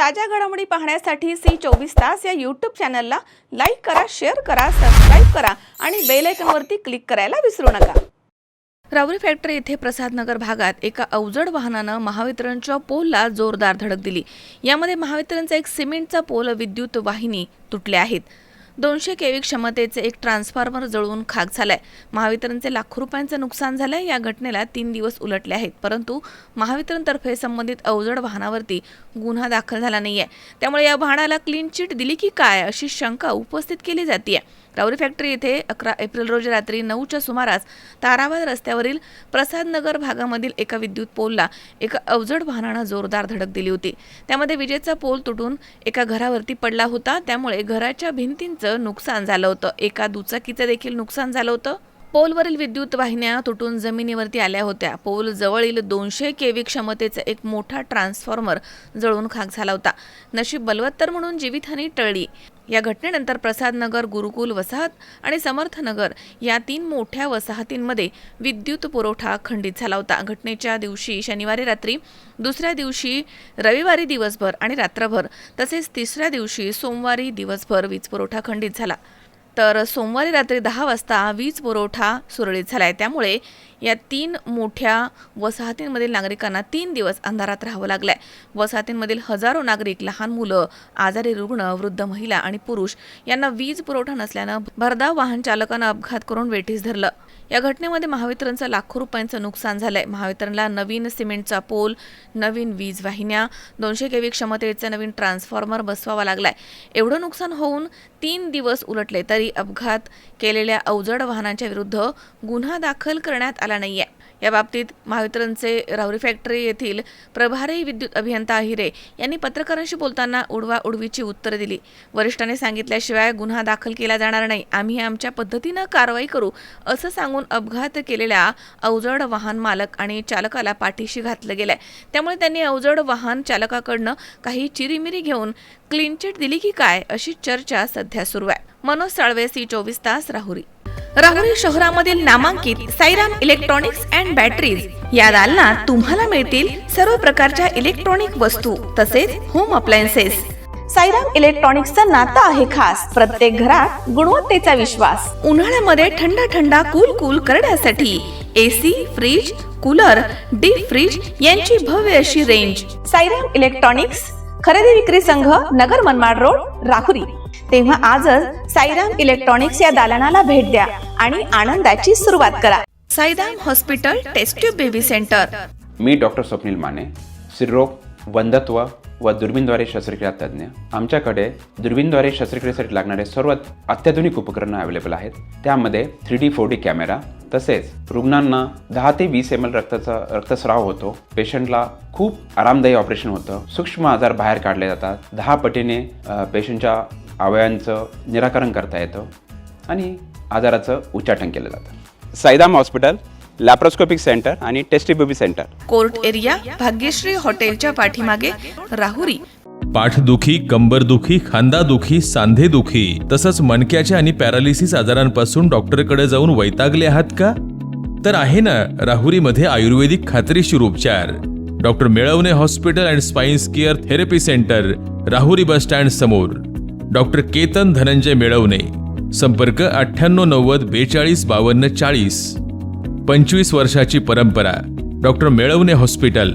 ताज्या घडामोडी पाहण्यासाठी सी24 तास या यूट्यूब चॅनलला लाईक करा, शेअर करा, सबस्क्राईब करा आणि बेल आयकॉनवरती क्लिक करायला विसरू नका। राहुरी फॅक्टरी येथे प्रसादनगर भागात एका अवजड वाहनानं महावितरणच्या पोलला जोरदार धडक दिली। यामध्ये महावितरणचा एक सिमेंटचा पोल, विद्युत वाहिनी तुटल्या आहेत। 200 केव्ही क्षमतेचे एक ट्रान्सफॉर्मर जळून खाक झालाय। महावितरणचे लाखो रुपयांचे नुकसान झाले। या घटनेला 3 दिवस उलटले आहेत, परंतु महावितरणतर्फे संबंधित अवजड वाहनावरती गुन्हा दाखल झाला नाहीये। त्यामुळे या वाहनाला क्लीन चिट दिली की काय अशी शंका उपस्थित केली जाते। राहुरी फॅक्टरी येथे 11 एप्रिल रोजी रात्री 9च्या सुमारास ताराबाद रस्त्यावरील प्रसादनगर भागामधील एका विद्युत पोलला एका अवजड वाहनानं जोरदार धडक दिली होती। त्यामध्ये विजेचा पोल तुटून एका घरावरती पडला होता। त्यामुळे घराच्या भिंतींचं नुकसान झालं होतं। एका दुचाकीचं देखील नुकसान झालं होतं। पोलवरील विद्युत वाहिन्या तुटून जमिनीवरती आल्या होत्या। पोल जवळील 200 केव्ही क्षमतेचा एक मोठा ट्रान्सफॉर्मर जळून खाक झाला होता। नशीब बलवत्तर म्हणून जीवितहानी टळली। या घटनेनंतर प्रसादनगर, गुरुकुल वसाहत आणि समर्थनगर या 3 मोठ्या वसाहतींमध्ये विद्युत पुरवठा खंडित झाला होता। घटनेच्या दिवशी शनिवारी रात्री, दुसऱ्या दिवशी रविवारी दिवसभर आणि रात्रभर, तसेच तिसऱ्या दिवशी सोमवारी दिवसभर वीज पुरवठा खंडित झाला। तर सोमवारी रात्री 10 वाजता वीज पुरवठा सुरळीत झालाय। त्यामुळे या 3 मोठ्या वसाहतींमधील नागरिकांना 3 दिवस अंधारात राहावं लागलंय। वसाहतींमधील हजारो नागरिक, लहान मुलं, आजारी रुग्ण, वृद्ध महिला आणि पुरुष यांना वीज पुरवठा नसल्यानं भरधाव वाहन चालकानं अपघात करून वेठीस धरलं। या घटनेमध्ये महावितरणचं लाखो रुपयांचं नुकसान झालंय। महावितरणला नवीन सिमेंटचा पोल, नवीन वीज वाहिन्या, 200 केव्ही क्षमतेचा नवीन ट्रान्सफॉर्मर बसवावा लागलाय। एवढं नुकसान होऊन 3 दिवस उलटले तरी अपघात केलेल्या अवजड वाहनांच्या विरुद्ध गुन्हा दाखल करण्यात आला नाहीये। या बाबतीत महावितरणचे राहुरी फॅक्टरी येथील प्रभारी विद्युत अभियंता अहिरे यांनी पत्रकारांशी बोलताना उडवाउडवीची उत्तरे दिली। वरिष्ठांनी सांगितल्याशिवाय गुन्हा दाखल केला जाणार नाही, आम्ही आमच्या पद्धतीनं कारवाई करू असं सांगून अपघात केलेल्या अवजड वाहन मालक आणि चालकाला पाठीशी घातलं गेलंय। त्यामुळे त्यांनी अवजड वाहन चालकाकडनं काही चिरीमिरी घेऊन क्लीन चिट दिली की काय अशी चर्चा सध्या सुरू आहे। मनोज साळवे, सी24 तास, राहुरी। राहुरी शहरामधील नामांकित साईराम इलेक्ट्रॉनिक्स अँड बॅटरीज या दालनात तुम्हाला मिळतील सर्व प्रकारच्या इलेक्ट्रॉनिक वस्तू तसेच होम अप्लायन्सेस। साईराम इलेक्ट्रॉनिक्सचं नातं आहे खास। प्रत्येक घरात गुणवत्तेचा विश्वास। उन्हाळ्यामध्ये थंड कूल करण्यासाठी AC, fridge, cooler, deep freeze यांची भव्य अशी रेंज। साईराम इलेक्ट्रॉनिक्स, खरेदी विक्री संघ, नगर मनमाड रोड, राहुरी। तेव्हा आजच साईराम इलेक्ट्रॉनिक्स या दालनाला भेट द्या आणि आनंदाची सुरुवात करा। Sairam hospital test tube baby centre. मी डॉक्टर स्वप्नील माने, स्त्रीरोग, वंध्यत्व व दुर्बीणद्वारे शस्त्रक्रिया तज्ञ। आमच्याकडे दुर्बीणद्वारे शस्त्रक्रियेसाठी लागणारे सर्व अत्याधुनिक उपकरणं अवेलेबल आहेत। त्यामध्ये 3D 4D कॅमेरा, तसेच रुग्णांना 10 ते 20 ml रक्तस्राव होतो। पेशंटला खूप आरामदायी ऑपरेशन होतं। सूक्ष्म आजार बाहेर काढले जातात। 10 पटीने पेशंटच्या अवयवांचं निराकरण करता येतं आणि आजाराचं उच्चाटन केलं जातं। साईराम हॉस्पिटल, लॅप्रोस्कोपिक सेंटर आणि test baby centre, court area, Bhagyashree हॉटेलच्या पाठीमागे, राहुरी। पाठदुखी, कंबरदुखी, खांदादुखी, सांधेदुखी तसंच मणक्याच्या आणि पॅरालिसिस आजारांपासून डॉक्टरकडे जाऊन वैतागले आहात का? तर आहे ना राहुरीमध्ये आयुर्वेदिक खात्रीशीर उपचार। Doctor Melavane hospital and spine care therapy centre, Rahuri bus stand समोर। डॉक्टर केतन धनंजय मेळवणे, संपर्क 9890 42 52 40। 25 वर्षाची परंपरा। Doctor Melavane hospital.